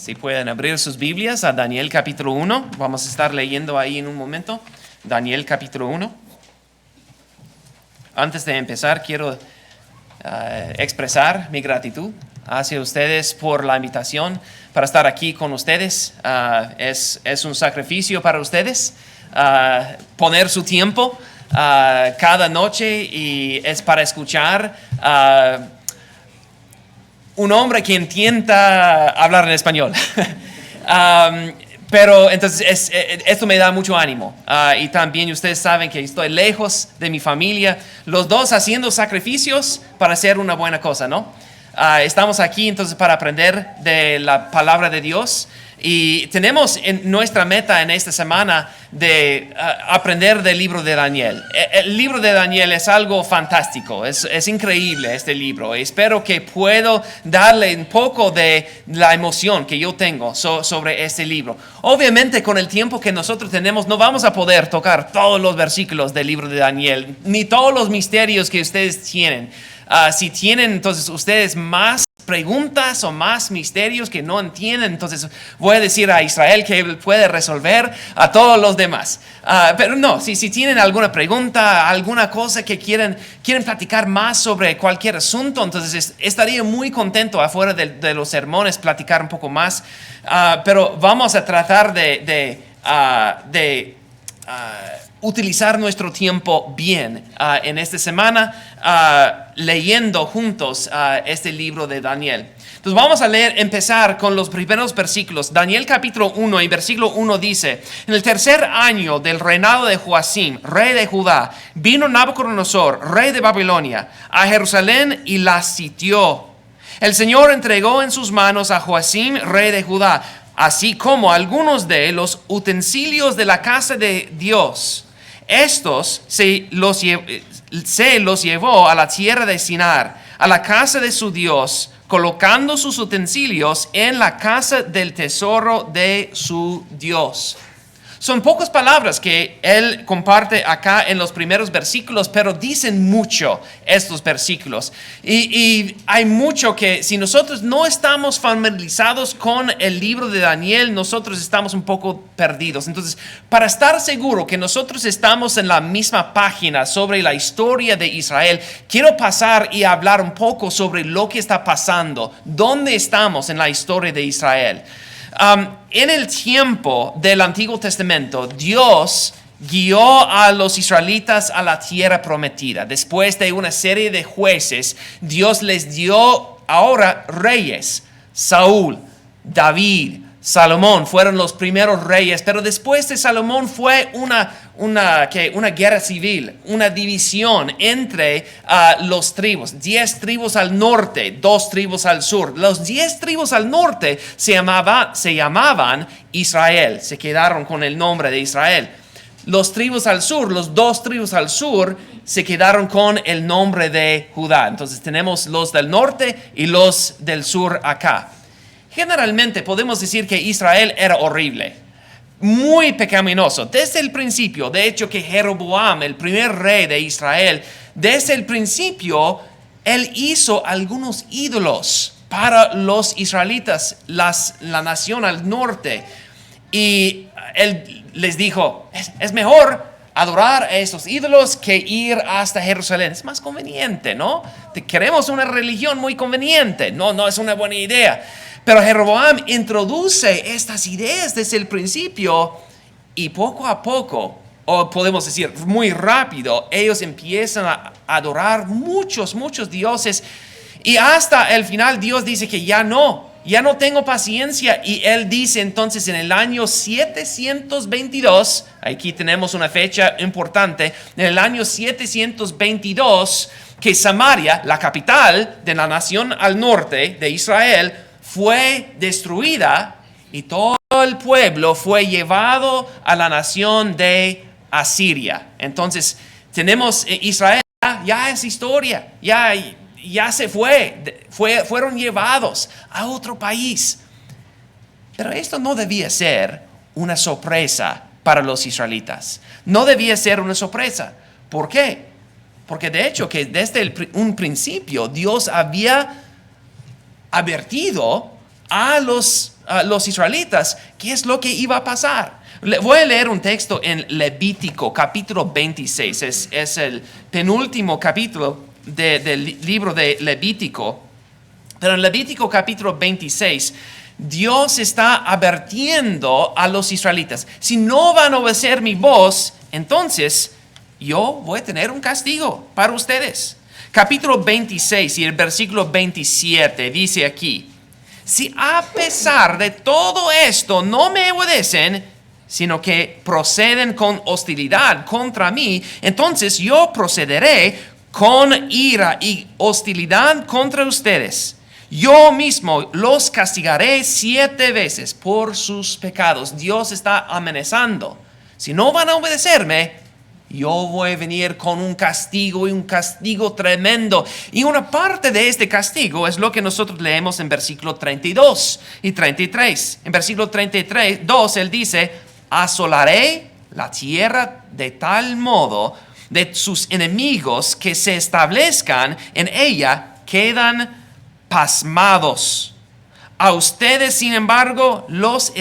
Si pueden abrir sus Biblias a Daniel capítulo 1. Vamos a estar leyendo ahí en un momento. Daniel capítulo 1. Antes de empezar, quiero expresar mi gratitud hacia ustedes por la invitación para estar aquí con ustedes. Es un sacrificio para ustedes poner su tiempo cada noche y es para escuchar un hombre que intenta hablar en español. Pero entonces esto me da mucho ánimo. Y también ustedes saben que estoy lejos de mi familia. Los dos haciendo sacrificios para hacer una buena cosa, ¿no? Estamos aquí entonces para aprender de la palabra de Dios. Y tenemos en nuestra meta en esta semana de aprender del libro de Daniel. El libro de Daniel es algo fantástico, es increíble este libro. Espero que puedo darle un poco de la emoción que yo tengo sobre este libro. Obviamente con el tiempo que nosotros tenemos no vamos a poder tocar todos los versículos del libro de Daniel, ni todos los misterios que ustedes tienen. Si tienen entonces ustedes más preguntas o más misterios que no entienden, entonces voy a decir a Israel que él puede resolver a todos los demás. Pero no, si tienen alguna pregunta, alguna cosa que quieren platicar más sobre cualquier asunto, entonces estaría muy contento afuera de los sermones platicar un poco más. Pero vamos a tratar de utilizar nuestro tiempo bien en esta semana leyendo juntos este libro de Daniel. Entonces vamos a empezar con los primeros versículos. Daniel capítulo 1 y versículo 1 dice: en el tercer año del reinado de Joacim, rey de Judá, vino Nabucodonosor, rey de Babilonia, a Jerusalén y la sitió. El Señor entregó en sus manos a Joacim, rey de Judá, así como algunos de los utensilios de la casa de Dios. Estos se los llevó a la tierra de Sinar, a la casa de su Dios, colocando sus utensilios en la casa del tesoro de su Dios. Son pocas palabras que él comparte acá en los primeros versículos, pero dicen mucho estos versículos. Y hay mucho que si nosotros no estamos familiarizados con el libro de Daniel, nosotros estamos un poco perdidos. Entonces, para estar seguro que nosotros estamos en la misma página sobre la historia de Israel, quiero pasar y hablar un poco sobre lo que está pasando, dónde estamos en la historia de Israel. En el tiempo del Antiguo Testamento, Dios guió a los israelitas a la tierra prometida. Después de una serie de jueces, Dios les dio ahora reyes. Saúl, David, Salomón fueron los primeros reyes, pero después de Salomón fue una guerra civil, una división entre los tribus. 10 tribus al norte, 2 tribus al sur. Los 10 tribus al norte se llamaban Israel, se quedaron con el nombre de Israel. Los tribus al sur, los 2 tribus al sur, se quedaron con el nombre de Judá. Entonces tenemos los del norte y los del sur acá. Generalmente podemos decir que Israel era horrible, muy pecaminoso desde el principio. De hecho, que Jeroboam, el primer rey de Israel, desde el principio, él hizo algunos ídolos para los israelitas, la nación al norte. Y él les dijo, es mejor adorar a estos ídolos que ir hasta Jerusalén. Es más conveniente, ¿no? Queremos una religión muy conveniente. No es una buena idea. Pero Jeroboam introduce estas ideas desde el principio y poco a poco, o podemos decir muy rápido, ellos empiezan a adorar muchos dioses y hasta el final Dios dice que ya no tengo paciencia, y él dice entonces en el año 722, aquí tenemos una fecha importante, en el año 722, que Samaria, la capital de la nación al norte de Israel, fue destruida y todo el pueblo fue llevado a la nación de Asiria. Entonces tenemos Israel, ya es historia, ya se fueron llevados a otro país. Pero esto no debía ser una sorpresa para los israelitas. No debía ser una sorpresa. ¿Por qué? Porque de hecho que desde un principio Dios había advertido a los los israelitas qué es lo que iba a pasar. Voy a leer un texto en Levítico, capítulo 26. Es el penúltimo capítulo del libro de Levítico. Pero en Levítico capítulo 26, Dios está advirtiendo a los israelitas: si no van a obedecer mi voz, entonces yo voy a tener un castigo para ustedes. Capítulo 26 y el versículo 27 dice aquí: si a pesar de todo esto no me obedecen, sino que proceden con hostilidad contra mí, entonces yo procederé con ira y hostilidad contra ustedes. Yo mismo los castigaré 7 veces por sus pecados. Dios está amenazando: si no van a obedecerme, yo voy a venir con un castigo, y un castigo tremendo. Y una parte de este castigo es lo que nosotros leemos en versículo 32 y 33. En versículo 32 él dice: asolaré la tierra de tal modo de sus enemigos que se establezcan en ella quedan pasmados. A ustedes, sin embargo, los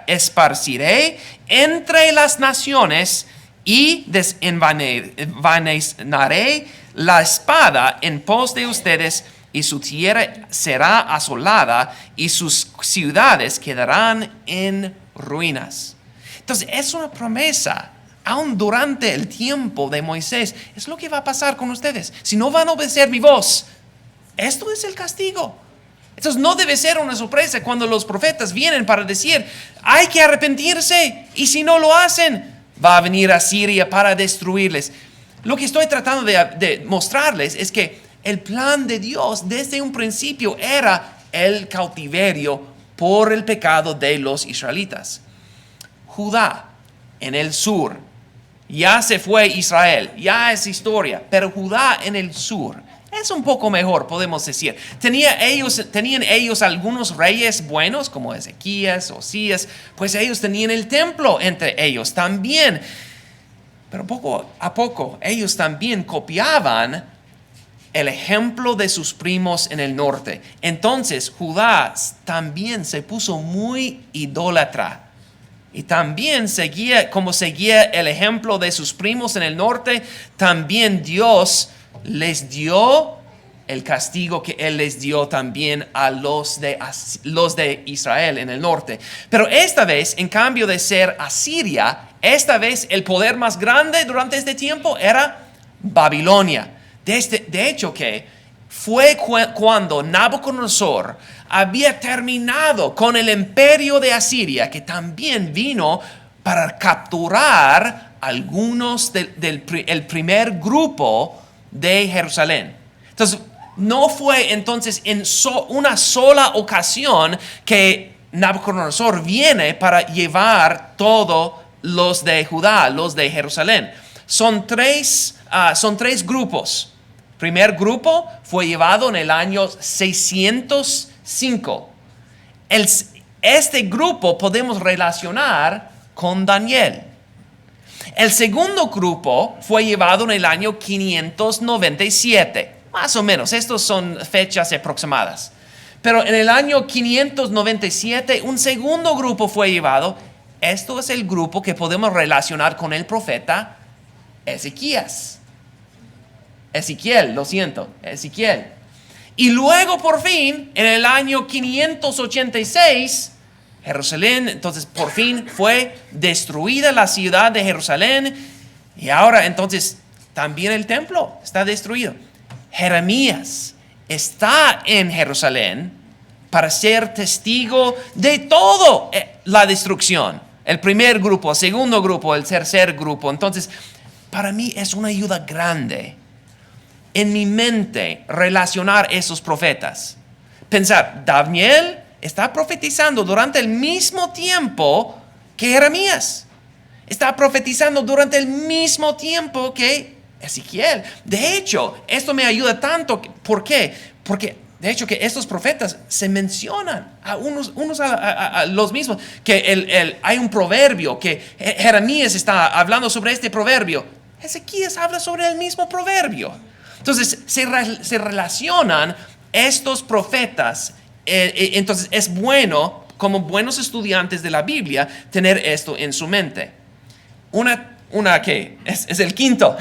esparciré entre las naciones y desenvainaré la espada en pos de ustedes, y su tierra será asolada y sus ciudades quedarán en ruinas. Entonces es una promesa. Aún durante el tiempo de Moisés, es lo que va a pasar con ustedes. Si no van a obedecer mi voz, esto es el castigo. Entonces no debe ser una sorpresa cuando los profetas vienen para decir: hay que arrepentirse, y si no lo hacen, va a venir a Siria para destruirles. Lo que estoy tratando de mostrarles es que el plan de Dios desde un principio era el cautiverio por el pecado de los israelitas. Judá en el sur, ya se fue Israel, ya es historia, pero Judá en el sur es un poco mejor, podemos decir. Tenían ellos algunos reyes buenos, como Ezequías, Osías, pues ellos tenían el templo entre ellos también. Pero poco a poco ellos también copiaban el ejemplo de sus primos en el norte. Entonces Judá también se puso muy idólatra. Y también seguía el ejemplo de sus primos en el norte. También Dios les dio el castigo que Él les dio también a los de Israel en el norte. Pero esta vez, en cambio de ser Asiria, esta vez el poder más grande durante este tiempo era Babilonia. De hecho que fue cuando Nabucodonosor había terminado con el imperio de Asiria, que también vino para capturar algunos del primer grupo de Jerusalén. Entonces, no fue entonces en una sola ocasión que Nabucodonosor viene para llevar todos los de Judá, los de Jerusalén. Son tres grupos. Primer grupo fue llevado en el año 605. Este grupo podemos relacionar con Daniel. El segundo grupo fue llevado en el año 597, más o menos. Estas son fechas aproximadas. Pero en el año 597, un segundo grupo fue llevado. Esto es el grupo que podemos relacionar con el profeta Ezequiel. Y luego, por fin, en el año 586, Jerusalén, entonces por fin fue destruida la ciudad de Jerusalén, y ahora entonces también el templo está destruido. Jeremías está en Jerusalén para ser testigo de todo la destrucción. El primer grupo, el segundo grupo, el tercer grupo. Entonces, para mí es una ayuda grande en mi mente relacionar esos profetas. Pensar, Daniel está profetizando durante el mismo tiempo que Jeremías. Está profetizando durante el mismo tiempo que Ezequiel. De hecho, esto me ayuda tanto. ¿Por qué? Porque de hecho que estos profetas se mencionan a unos a los mismos. Que hay un proverbio que Jeremías está hablando sobre este proverbio. Ezequiel habla sobre el mismo proverbio. Entonces se relacionan estos profetas. Entonces es bueno como buenos estudiantes de la Biblia, tener esto en su mente. Una que es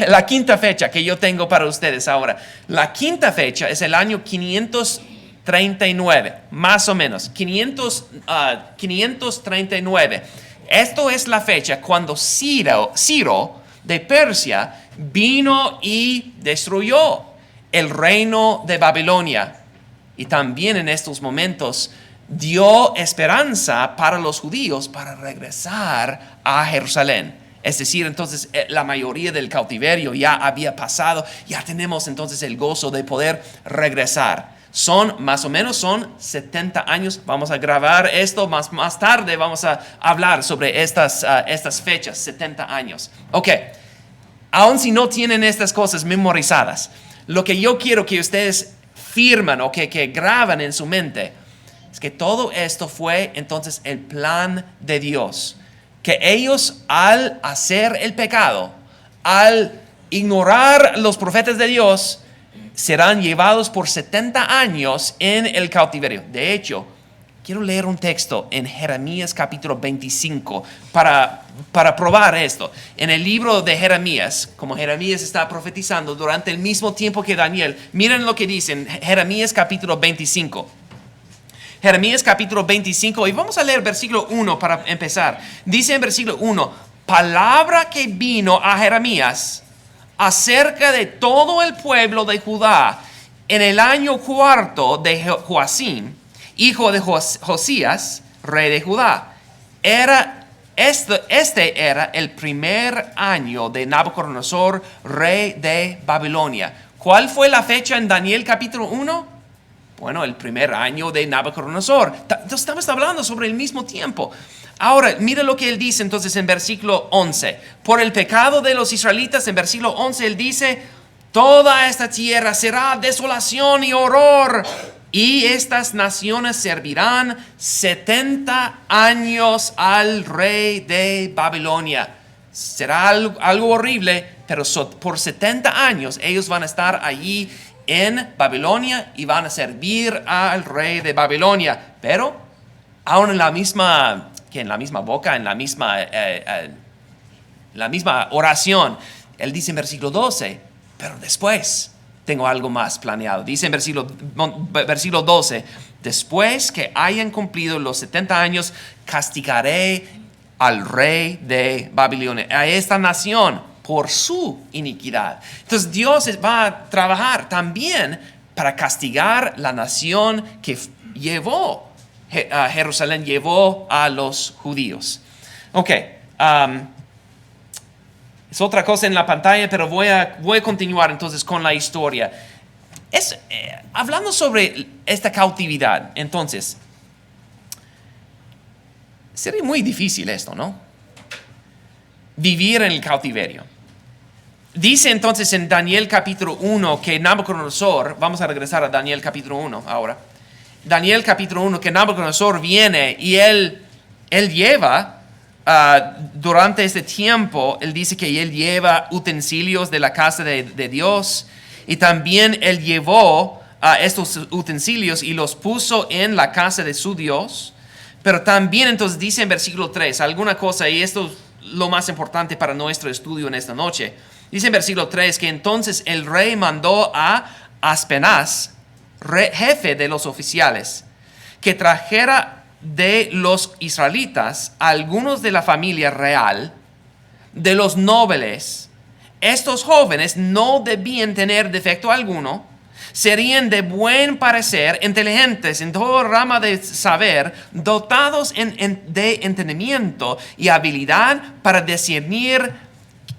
la quinta fecha que yo tengo para ustedes ahora. La quinta fecha es el año 539, más o menos, 539. Esto es la fecha cuando Ciro de Persia vino y destruyó el reino de Babilonia. Y también en estos momentos dio esperanza para los judíos para regresar a Jerusalén. Es decir, entonces la mayoría del cautiverio ya había pasado, ya tenemos entonces el gozo de poder regresar. Más o menos 70 años. Vamos a grabar esto más tarde, vamos a hablar sobre estas fechas, 70 años. Ok, aun si no tienen estas cosas memorizadas, lo que yo quiero que ustedes firman o que graban en su mente es que todo esto fue entonces el plan de Dios. Que ellos al hacer el pecado, al ignorar los profetas de Dios, serán llevados por 70 años en el cautiverio. De hecho, quiero leer un texto en Jeremías capítulo 25 para probar esto. En el libro de Jeremías, como Jeremías está profetizando durante el mismo tiempo que Daniel, miren lo que dice en Jeremías capítulo 25. Jeremías capítulo 25, y vamos a leer versículo 1 para empezar. Dice en versículo 1, palabra que vino a Jeremías acerca de todo el pueblo de Judá en el año cuarto de Joacim, hijo de Josías, rey de Judá. Este era el primer año de Nabucodonosor, rey de Babilonia. ¿Cuál fue la fecha en Daniel capítulo 1? Bueno, el primer año de Nabucodonosor. Estamos hablando sobre el mismo tiempo. Ahora, mira lo que él dice entonces en versículo 11. Por el pecado de los israelitas, en versículo 11 él dice, toda esta tierra será desolación y horror, y estas naciones servirán 70 años al rey de Babilonia. Será algo horrible, pero por 70 años ellos van a estar allí en Babilonia y van a servir al rey de Babilonia. Pero aún en la misma boca, en la misma oración, él dice en versículo 12, pero después tengo algo más planeado. Dice en versículo 12, después que hayan cumplido los 70 años, castigaré al rey de Babilonia, a esta nación, por su iniquidad. Entonces Dios va a trabajar también para castigar la nación que llevó a Jerusalén, llevó a los judíos. Ok, es otra cosa en la pantalla, pero voy a continuar entonces con la historia. Hablando sobre esta cautividad, entonces, sería muy difícil esto, ¿no? Vivir en el cautiverio. Dice entonces en Daniel capítulo 1 que Nabucodonosor, vamos a regresar a Daniel capítulo 1 ahora. Daniel capítulo 1, que Nabucodonosor viene y él lleva, durante este tiempo, él dice que él lleva utensilios de la casa de Dios, y también él llevó estos utensilios y los puso en la casa de su Dios. Pero también entonces dice en versículo 3 alguna cosa, y esto es lo más importante para nuestro estudio en esta noche. Dice en versículo 3 que entonces el rey mandó a Aspenaz, jefe de los oficiales, que trajera de los israelitas algunos de la familia real, de los nobles. Estos jóvenes no debían tener defecto alguno, serían de buen parecer, inteligentes en toda rama de saber, dotados de entendimiento y habilidad para discernir,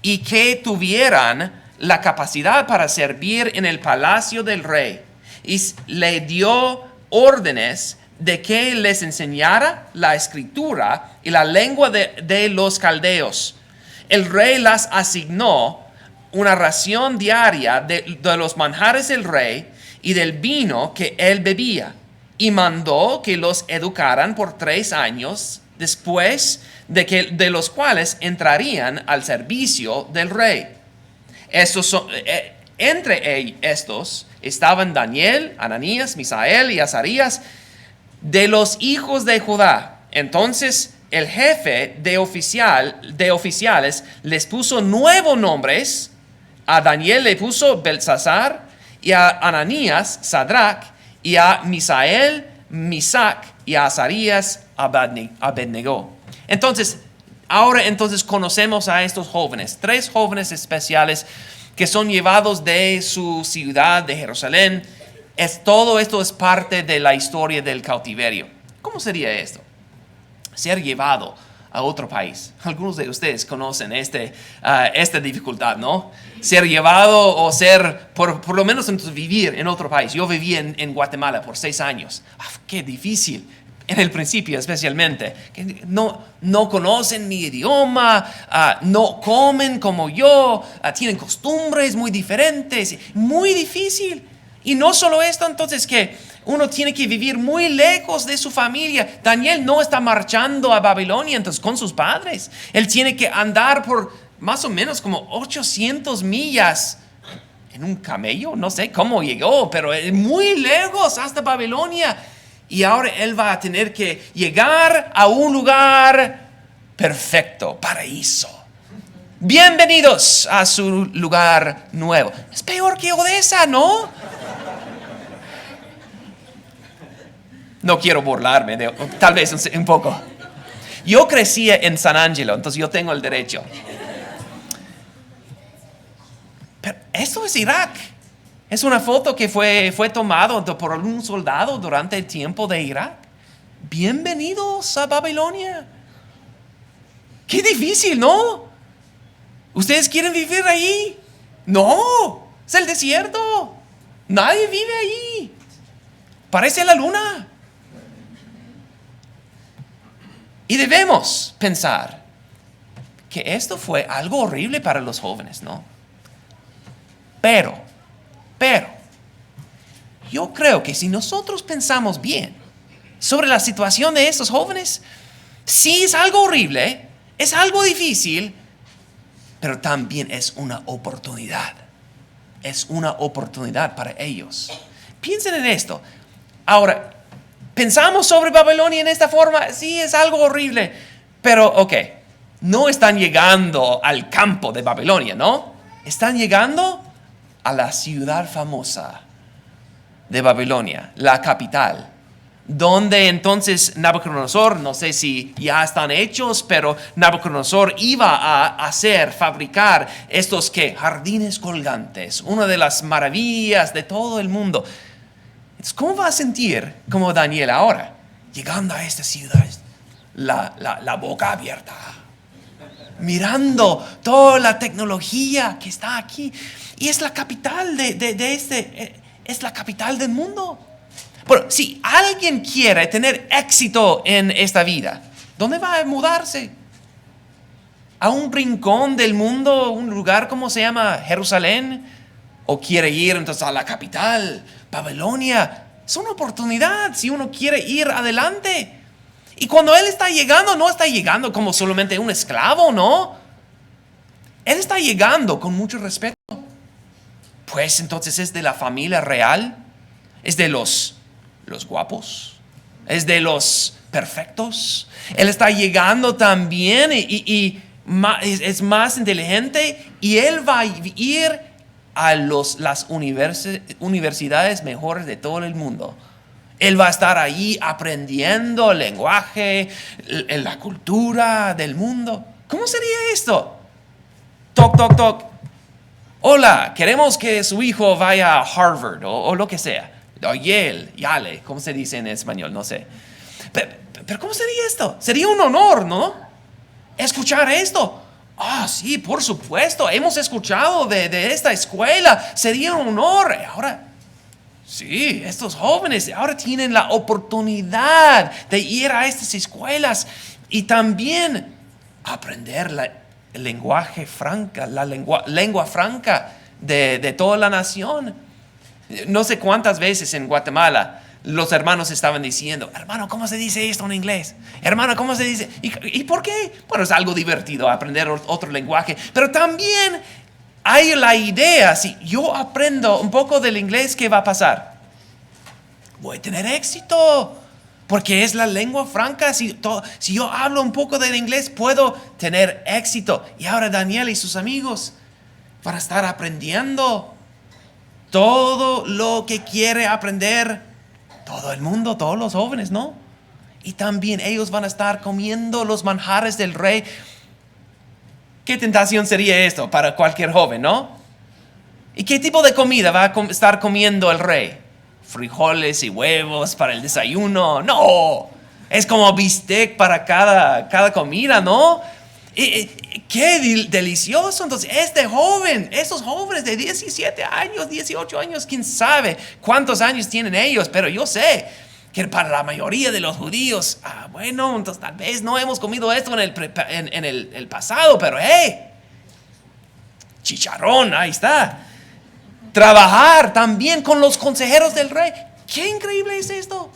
y que tuvieran la capacidad para servir en el palacio del rey. Y le dio órdenes de que les enseñara la escritura y la lengua de los caldeos. El rey las asignó una ración diaria de los manjares del rey y del vino que él bebía, y mandó que los educaran por 3 años, después de los cuales entrarían al servicio del rey. Entre estos estaban Daniel, Ananías, Misael y Azarías. de los hijos de Judá. Entonces el jefe de oficiales les puso nuevos nombres. A Daniel le puso Belsasar, y a Ananías, Sadrach, y a Misael, Misac, y a Azarías, Abednego. Entonces, ahora conocemos a estos jóvenes, 3 jóvenes especiales que son llevados de su ciudad de Jerusalén. Todo esto es parte de la historia del cautiverio. ¿Cómo sería esto? Ser llevado a otro país. Algunos de ustedes conocen esta dificultad, ¿no? Ser llevado o por lo menos vivir en otro país. Yo viví en Guatemala por 6 años. ¡Qué difícil! En el principio especialmente. No conocen mi idioma, no comen como yo, tienen costumbres muy diferentes. Muy difícil. Y no solo esto, entonces que uno tiene que vivir muy lejos de su familia. Daniel no está marchando a Babilonia entonces con sus padres. Él tiene que andar por más o menos como 800 millas en un camello. No sé cómo llegó, pero muy lejos hasta Babilonia. Y ahora él va a tener que llegar a un lugar perfecto, paraíso. Bienvenidos a su lugar nuevo. Es peor que Odessa, ¿no? No quiero burlarme, tal vez un poco. Yo crecí en San Angelo, entonces yo tengo el derecho. Pero esto es Irak. Es una foto que fue tomada por un soldado durante el tiempo de Irak. Bienvenidos a Babilonia. Qué difícil, ¿no? ¿Ustedes quieren vivir ahí? No, es el desierto. Nadie vive ahí. Parece la luna. Y debemos pensar que esto fue algo horrible para los jóvenes, ¿no? Pero, yo creo que si nosotros pensamos bien sobre la situación de estos jóvenes, sí es algo horrible, es algo difícil, pero también es una oportunidad. Es una oportunidad para ellos. Piensen en esto. Ahora, pensamos sobre Babilonia en esta forma, sí es algo horrible, pero no están llegando al campo de Babilonia, ¿no? Están llegando a la ciudad famosa de Babilonia, la capital, donde entonces Nabucodonosor, no sé si ya están hechos, pero Nabucodonosor iba a fabricar estos jardines colgantes, una de las maravillas de todo el mundo. Entonces, ¿cómo va a sentir como Daniel ahora, llegando a esta ciudad, la boca abierta, mirando toda la tecnología que está aquí? Y es la capital es la capital del mundo. Bueno, si alguien quiere tener éxito en esta vida, ¿dónde va a mudarse? ¿A un rincón del mundo, un lugar como se llama Jerusalén? ¿O quiere ir entonces a la capital, Babilonia? Es una oportunidad si uno quiere ir adelante. Y cuando él está llegando, no está llegando como solamente un esclavo, ¿no? Él está llegando con mucho respeto. Pues entonces es de la familia real, es de los guapos, es de los perfectos. Él está llegando también y es más inteligente, y él va a ir a las universidades mejores de todo el mundo. Él va a estar ahí aprendiendo el lenguaje, la cultura del mundo. ¿Cómo sería esto? Toc, toc, toc. Hola, queremos que su hijo vaya a Harvard o lo que sea. O Yale, ¿cómo se dice en español? No sé. Pero ¿cómo sería esto? Sería un honor, ¿no? Escuchar esto. Sí, por supuesto, hemos escuchado de esta escuela. Sería un honor. Ahora, sí, estos jóvenes ahora tienen la oportunidad de ir a estas escuelas y también aprender el lenguaje franca, la lengua franca de toda la nación. No sé cuántas veces en Guatemala los hermanos estaban diciendo: hermano, ¿cómo se dice esto en inglés? Hermano, ¿cómo se dice? ¿Y por qué? Bueno, es algo divertido aprender otro lenguaje, pero también hay la idea: si yo aprendo un poco del inglés, ¿qué va a pasar? Voy a tener éxito, porque es la lengua franca. Si yo hablo un poco del inglés, puedo tener éxito. Y ahora Daniel y sus amigos van a estar aprendiendo todo lo que quiere aprender todo el mundo, todos los jóvenes, ¿no? Y también ellos van a estar comiendo los manjares del rey. ¿Qué tentación sería esto para cualquier joven, no? ¿Y qué tipo de comida va a estar comiendo el rey? ¿Frijoles y huevos para el desayuno? No, es como bistec para cada comida, ¿no? Qué delicioso. Entonces, esos jóvenes de 17 años, 18 años, quién sabe cuántos años tienen ellos, pero yo sé que para la mayoría de los judíos, bueno, entonces tal vez no hemos comido esto en el pasado, pero chicharrón, ahí está. Trabajar también con los consejeros del rey. Qué increíble es esto.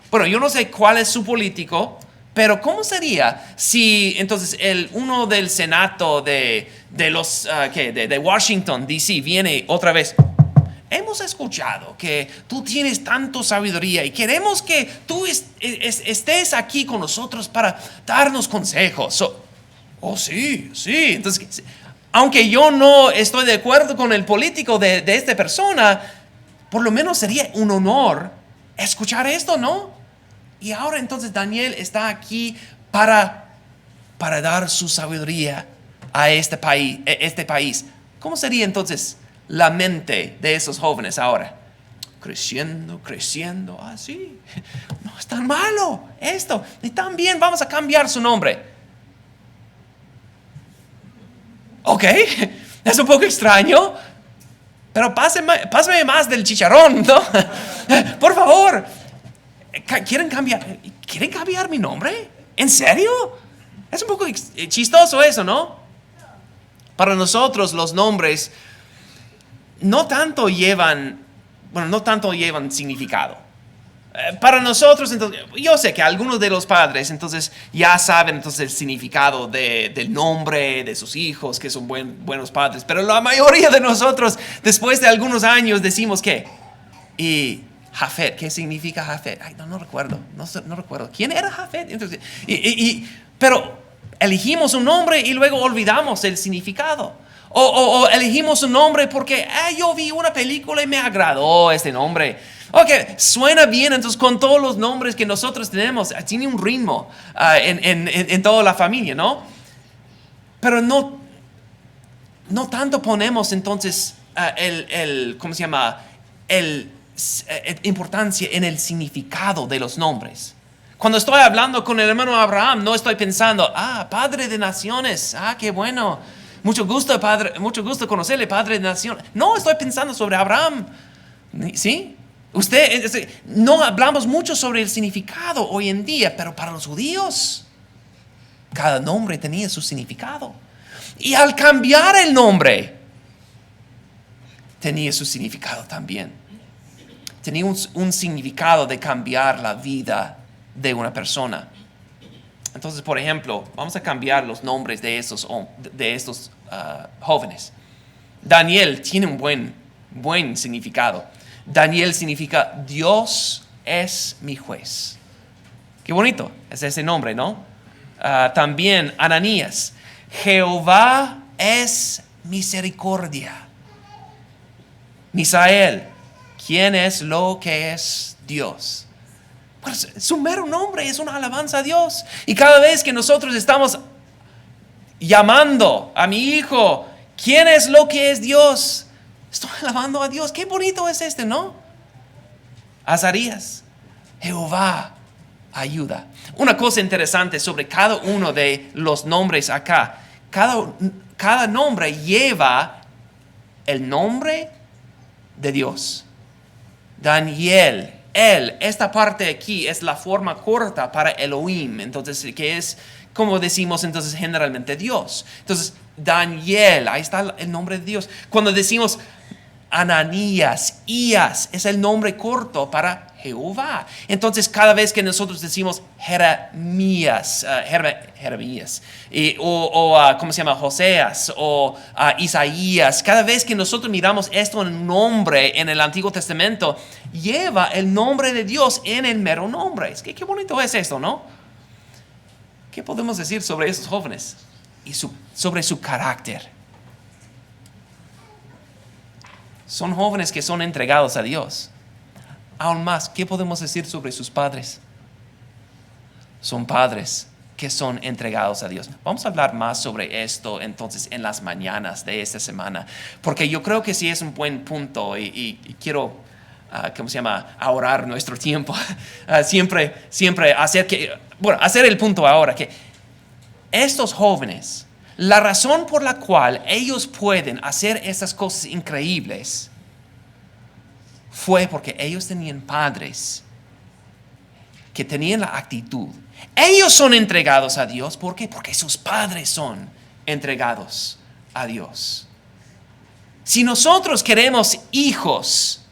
Bueno, yo no sé cuál es su político, pero ¿cómo sería si entonces uno del Senado de Washington, D.C. viene otra vez? Hemos escuchado que tú tienes tanto sabiduría y queremos que tú estés aquí con nosotros para darnos consejos. Sí. Entonces, aunque yo no estoy de acuerdo con el político de esta persona, por lo menos sería un honor escuchar esto, ¿no? Y ahora entonces Daniel está aquí para dar su sabiduría a este país. ¿Cómo sería entonces la mente de esos jóvenes ahora? Creciendo, así. No es tan malo esto. Y también vamos a cambiar su nombre. Ok, es un poco extraño, pero pásame más del chicharrón, ¿no? Por favor. ¿Quieren cambiar mi nombre? ¿En serio? Es un poco chistoso eso, ¿no? Para nosotros los nombres no tanto llevan significado. Para nosotros, entonces, yo sé que algunos de los padres entonces ya saben entonces el significado del nombre de sus hijos, que son buenos padres, pero la mayoría de nosotros después de algunos años decimos ¿qué? Y Jafet, ¿qué significa Jafet? Ay, no recuerdo, no recuerdo. ¿Quién era Jafet? Entonces, pero elegimos un nombre y luego olvidamos el significado. O elegimos un nombre porque yo vi una película y me agradó este nombre. Ok, suena bien, entonces con todos los nombres que nosotros tenemos, tiene un ritmo en toda la familia, ¿no? Pero no tanto ponemos entonces ¿cómo se llama? Importancia en el significado de los nombres. Cuando estoy hablando con el hermano Abraham, no estoy pensando, padre de naciones, qué bueno, mucho gusto conocerle, padre de naciones. No estoy pensando sobre Abraham, ¿sí? No hablamos mucho sobre el significado hoy en día, pero para los judíos, cada nombre tenía su significado. Y al cambiar el nombre, tenía su significado también. Tenía un significado de cambiar la vida de una persona. Entonces, por ejemplo, vamos a cambiar los nombres de estos jóvenes. Daniel tiene un buen significado. Daniel significa Dios es mi juez. Qué bonito es ese nombre, ¿no? También Ananías, Jehová es misericordia. Misael, ¿quién es lo que es Dios? Pues su mero nombre es una alabanza a Dios. Y cada vez que nosotros estamos llamando a mi hijo, ¿quién es lo que es Dios? Estoy alabando a Dios. Qué bonito es ¿no? Azarías, Jehová ayuda. Una cosa interesante sobre cada uno de los nombres acá. Cada nombre lleva el nombre de Dios. Daniel, esta parte aquí es la forma corta para Elohim, entonces que es como decimos entonces generalmente Dios. Entonces Daniel, ahí está el nombre de Dios. Cuando decimos Ananías, Ías, es el nombre corto para Jehová. Entonces, cada vez que nosotros decimos Jeremías, ¿cómo se llama? Joseas o Isaías, cada vez que nosotros miramos esto en nombre en el Antiguo Testamento, lleva el nombre de Dios en el mero nombre. Es que qué bonito es esto, ¿no? ¿Qué podemos decir sobre esos jóvenes y sobre su carácter? Son jóvenes que son entregados a Dios. Aún más, ¿qué podemos decir sobre sus padres? Son padres que son entregados a Dios. Vamos a hablar más sobre esto entonces en las mañanas de esta semana, porque yo creo que sí es un buen punto y quiero, ¿cómo se llama? Ahorrar nuestro tiempo. Siempre hacer el punto ahora, que estos jóvenes, la razón por la cual ellos pueden hacer esas cosas increíbles fue porque ellos tenían padres que tenían la actitud. Ellos son entregados a Dios. ¿Por qué? Porque sus padres son entregados a Dios. Si nosotros queremos hijos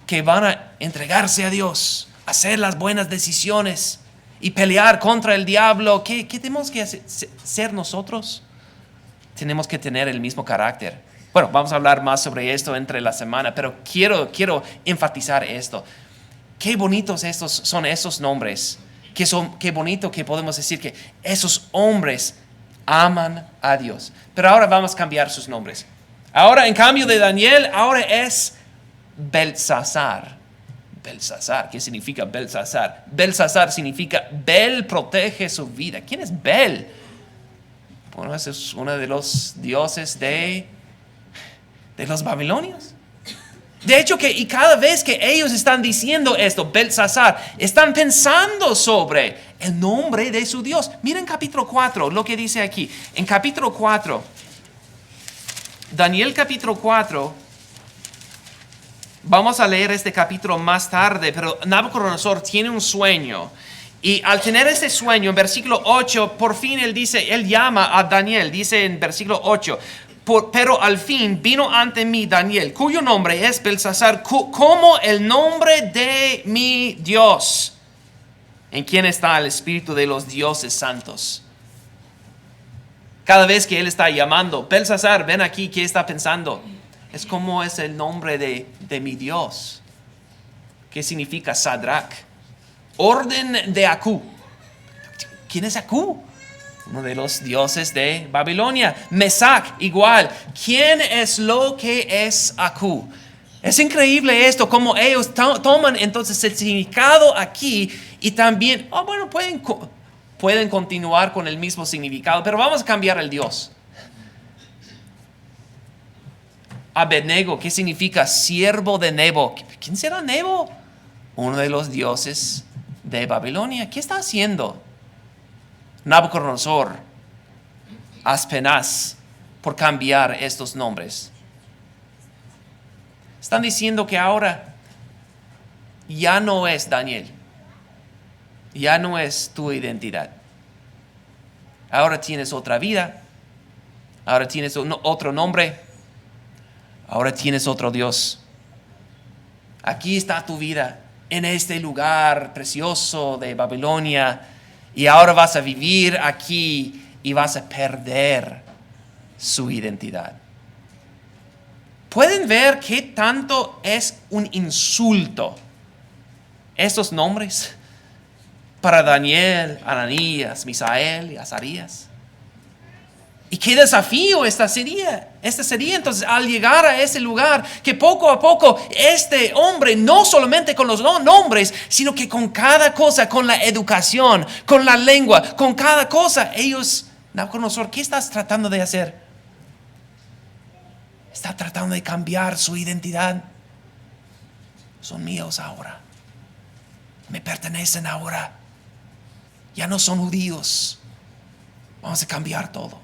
que van a entregarse a Dios, hacer las buenas decisiones y pelear contra el diablo, ¿qué tenemos que ser nosotros? Tenemos que tener el mismo carácter. Bueno, vamos a hablar más sobre esto entre la semana, pero quiero enfatizar esto. Qué bonitos son esos nombres. Qué bonito que podemos decir que esos hombres aman a Dios. Pero ahora vamos a cambiar sus nombres. Ahora, en cambio de Daniel, ahora es Belsasar. Belsasar, ¿qué significa Belsasar? Belsasar significa Bel protege su vida. ¿Quién es Bel? Bueno, ese es uno de los dioses de los babilonios. De hecho, y cada vez que ellos están diciendo esto, Belsasar, están pensando sobre el nombre de su Dios. Miren capítulo 4, lo que dice aquí. En capítulo 4, Daniel capítulo 4, vamos a leer este capítulo más tarde, pero Nabucodonosor tiene un sueño. Y al tener este sueño, en versículo 8, por fin él llama a Daniel, dice en versículo 8, pero al fin vino ante mí Daniel, cuyo nombre es Belsasar, como el nombre de mi Dios, en quien está el espíritu de los dioses santos. Cada vez que él está llamando, Belsasar, ven aquí, ¿qué está pensando? Es como es el nombre de mi Dios. ¿Qué significa Sadrach? Orden de Aku. ¿Quién es Aku? Uno de los dioses de Babilonia. Mesac, igual. ¿Quién es lo que es Aku? Es increíble esto, como ellos toman entonces el significado aquí y también, pueden continuar con el mismo significado, pero vamos a cambiar el Dios. Abednego, ¿qué significa? Siervo de Nebo. ¿Quién será Nebo? Uno de los dioses de Babilonia. ¿Qué está haciendo Nabucodonosor, Aspenaz, por cambiar estos nombres? Están diciendo que ahora ya no es Daniel, ya no es tu identidad. Ahora tienes otra vida, ahora tienes otro nombre, ahora tienes otro Dios. Aquí está tu vida, en este lugar precioso de Babilonia, y ahora vas a vivir aquí y vas a perder su identidad. ¿Pueden ver qué tanto es un insulto estos nombres para Daniel, Ananías, Misael y Azarías? Y qué desafío esta sería entonces al llegar a ese lugar, que poco a poco este hombre, no solamente con los nombres, sino que con cada cosa, con la educación, con la lengua, con cada cosa, ellos, Nabucodonosor, ¿qué estás tratando de hacer? Está tratando de cambiar su identidad. Son míos ahora, me pertenecen ahora, ya no son judíos, vamos a cambiar todo.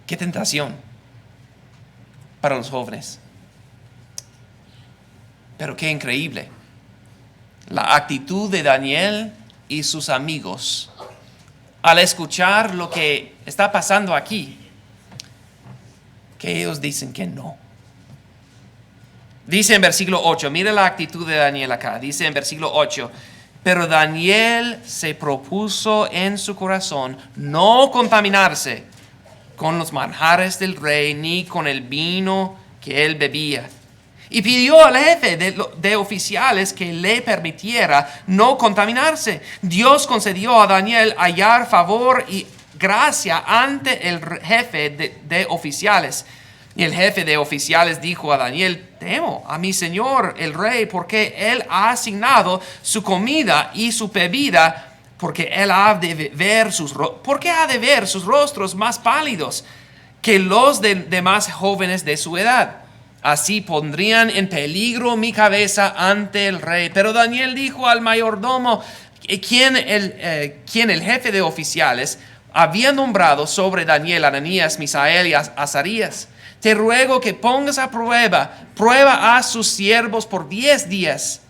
Qué tentación para los jóvenes. Pero qué increíble. La actitud de Daniel y sus amigos al escuchar lo que está pasando aquí, que ellos dicen que no. Dice en versículo 8, mira la actitud de Daniel acá. Dice en versículo 8, pero Daniel se propuso en su corazón no contaminarse con los manjares del rey ni con el vino que él bebía. Y pidió al jefe de oficiales que le permitiera no contaminarse. Dios concedió a Daniel hallar favor y gracia ante el jefe de oficiales. Y el jefe de oficiales dijo a Daniel, temo a mi señor el rey, porque él ha asignado su comida y su bebida, porque él ha de ver sus rostros más pálidos que los demás jóvenes de su edad. Así pondrían en peligro mi cabeza ante el rey. Pero Daniel dijo al mayordomo, quien el jefe de oficiales había nombrado sobre Daniel, Ananías, Misael y Azarías, te ruego que pongas a prueba a sus siervos por 10 días,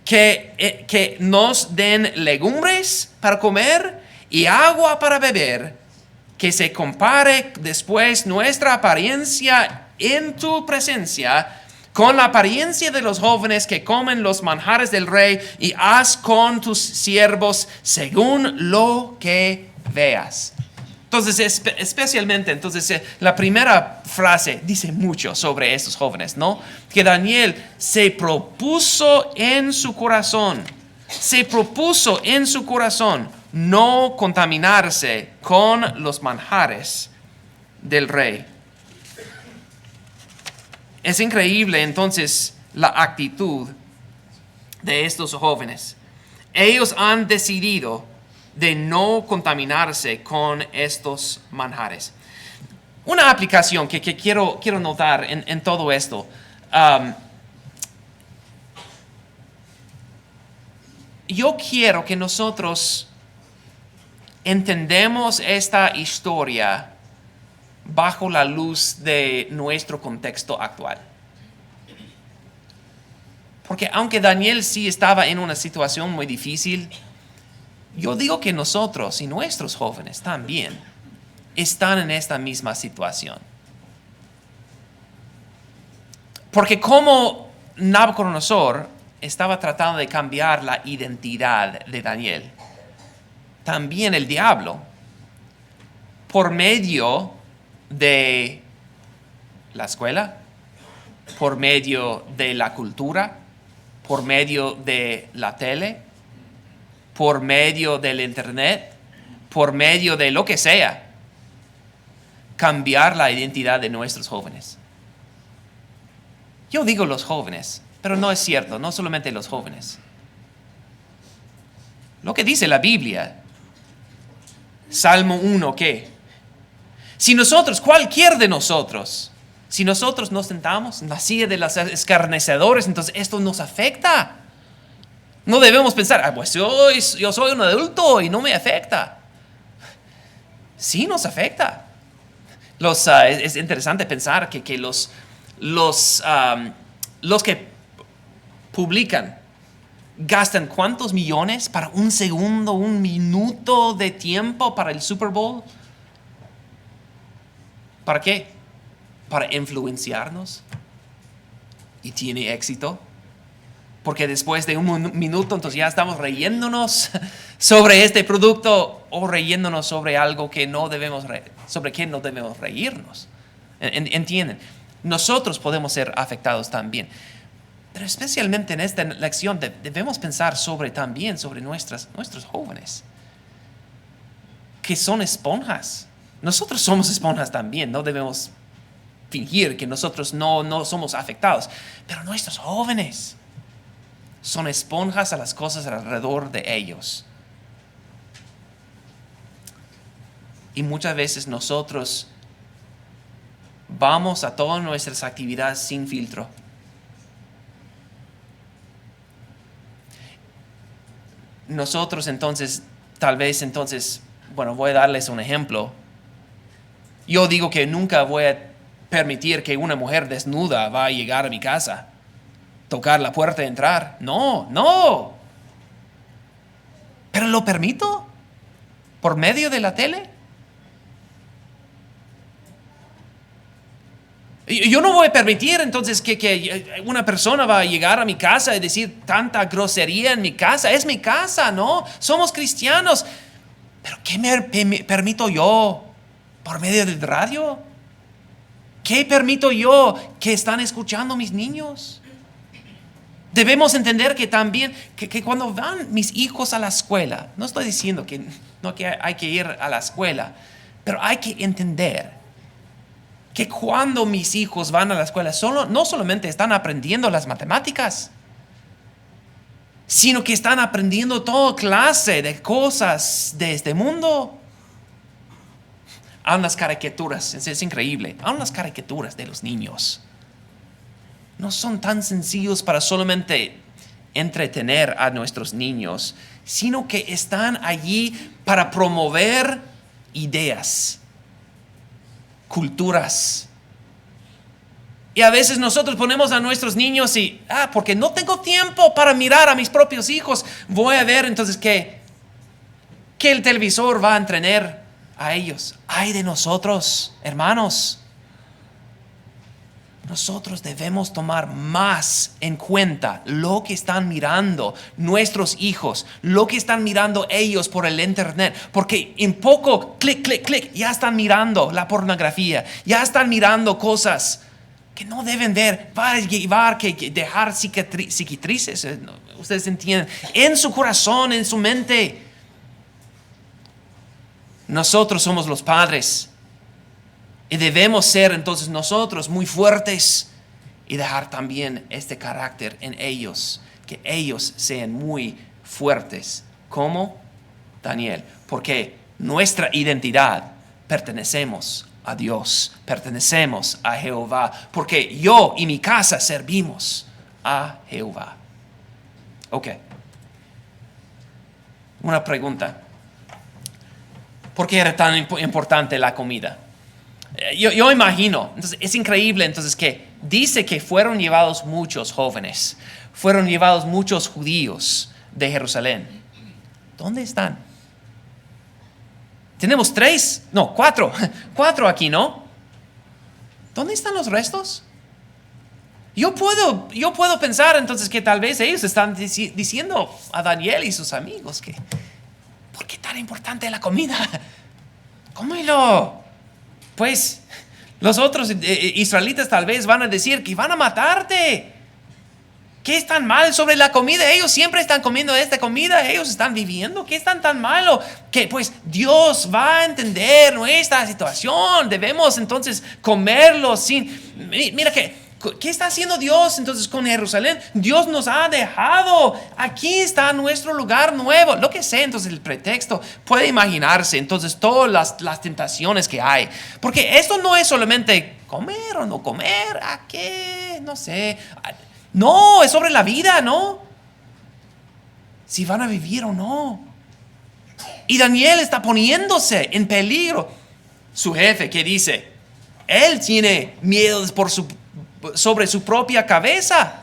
que nos den legumbres para comer y agua para beber, que se compare después nuestra apariencia en tu presencia con la apariencia de los jóvenes que comen los manjares del rey, y haz con tus siervos según lo que veas. Entonces, especialmente, la primera frase dice mucho sobre estos jóvenes, ¿no? Que Daniel se propuso en su corazón no contaminarse con los manjares del rey. Es increíble entonces la actitud de estos jóvenes. Ellos han decidido de no contaminarse con estos manjares. Una aplicación que quiero notar en todo esto. Yo quiero que nosotros entendemos esta historia bajo la luz de nuestro contexto actual. Porque aunque Daniel sí estaba en una situación muy difícil, yo digo que nosotros y nuestros jóvenes también están en esta misma situación. Porque como Nabucodonosor estaba tratando de cambiar la identidad de Daniel, también el diablo, por medio de la escuela, por medio de la cultura, por medio de la tele, por medio del internet, por medio de lo que sea, cambiar la identidad de nuestros jóvenes. Yo digo los jóvenes, pero no es cierto, no solamente los jóvenes. Lo que dice la Biblia, Salmo 1, ¿qué? Si nosotros, cualquier de nosotros, si nosotros nos sentamos en la silla de los escarnecedores, entonces esto nos afecta. No debemos pensar, pues yo soy un adulto y no me afecta. Sí nos afecta. Es interesante pensar que los que publican gastan ¿cuántos millones para un segundo, un minuto de tiempo para el Super Bowl? ¿Para qué? Para influenciarnos. ¿Y tiene éxito? Porque después de un minuto, entonces ya estamos riéndonos sobre este producto o riéndonos sobre algo que no debemos, sobre qué no debemos reírnos. ¿Entienden? Nosotros podemos ser afectados también. Pero especialmente en esta lección debemos pensar también sobre nuestros jóvenes, que son esponjas. Nosotros somos esponjas también, no debemos fingir que nosotros no somos afectados. Pero nuestros jóvenes son esponjas a las cosas alrededor de ellos. Y muchas veces nosotros vamos a todas nuestras actividades sin filtro. Nosotros voy a darles un ejemplo. Yo digo que nunca voy a permitir que una mujer desnuda va a llegar a mi casa, tocar la puerta y entrar. No. Pero lo permito por medio de la tele. Yo no voy a permitir entonces que una persona va a llegar a mi casa y decir tanta grosería en mi casa. Es mi casa, ¿no? Somos cristianos. ¿Pero qué me permito yo por medio del radio? ¿Qué permito yo que están escuchando mis niños? Debemos entender que también, que cuando van mis hijos a la escuela, no estoy diciendo que hay que ir a la escuela, pero hay que entender que cuando mis hijos van a la escuela, no solamente están aprendiendo las matemáticas, sino que están aprendiendo toda clase de cosas de este mundo. Hay unas caricaturas, es increíble, hay unas caricaturas de los niños. No son tan sencillos para solamente entretener a nuestros niños, sino que están allí para promover ideas, culturas. Y a veces nosotros ponemos a nuestros niños porque no tengo tiempo para mirar a mis propios hijos, voy a ver entonces que el televisor va a entretener a ellos. Ay de nosotros, hermanos. Nosotros debemos tomar más en cuenta lo que están mirando nuestros hijos, lo que están mirando ellos por el internet, porque en poco, clic, ya están mirando la pornografía, ya están mirando cosas que no deben ver, va a llevar que dejar cicatrices, ustedes entienden, en su corazón, en su mente. Nosotros somos los padres. Y debemos ser entonces nosotros muy fuertes y dejar también este carácter en ellos, que ellos sean muy fuertes, como Daniel, porque nuestra identidad pertenecemos a Dios, pertenecemos a Jehová, porque yo y mi casa servimos a Jehová. Ok. Una pregunta. ¿Por qué era tan importante la comida? Yo imagino, entonces es increíble entonces que dice que fueron llevados muchos jóvenes, fueron llevados muchos judíos de Jerusalén. ¿Dónde están? Tenemos 4 aquí, ¿no? ¿Dónde están los restos? Yo puedo pensar entonces que tal vez ellos están diciendo a Daniel y sus amigos que ¿por qué tan importante la comida? Cómelo. Pues los otros israelitas tal vez van a decir que van a matarte. ¿Qué es tan mal sobre la comida? Ellos siempre están comiendo esta comida, ellos están viviendo. ¿Qué es tan malo? Que pues Dios va a entender nuestra situación. Debemos entonces comerlo sin... Mira ¿qué está haciendo Dios entonces con Jerusalén? Dios nos ha dejado. Aquí está nuestro lugar nuevo. Lo que sé, entonces el pretexto puede imaginarse entonces todas las tentaciones que hay. Porque esto no es solamente comer o no comer. ¿A qué? No sé. No, es sobre la vida, ¿no? Si van a vivir o no. Y Daniel está poniéndose en peligro. Su jefe, ¿qué dice? Él tiene miedo sobre su propia cabeza.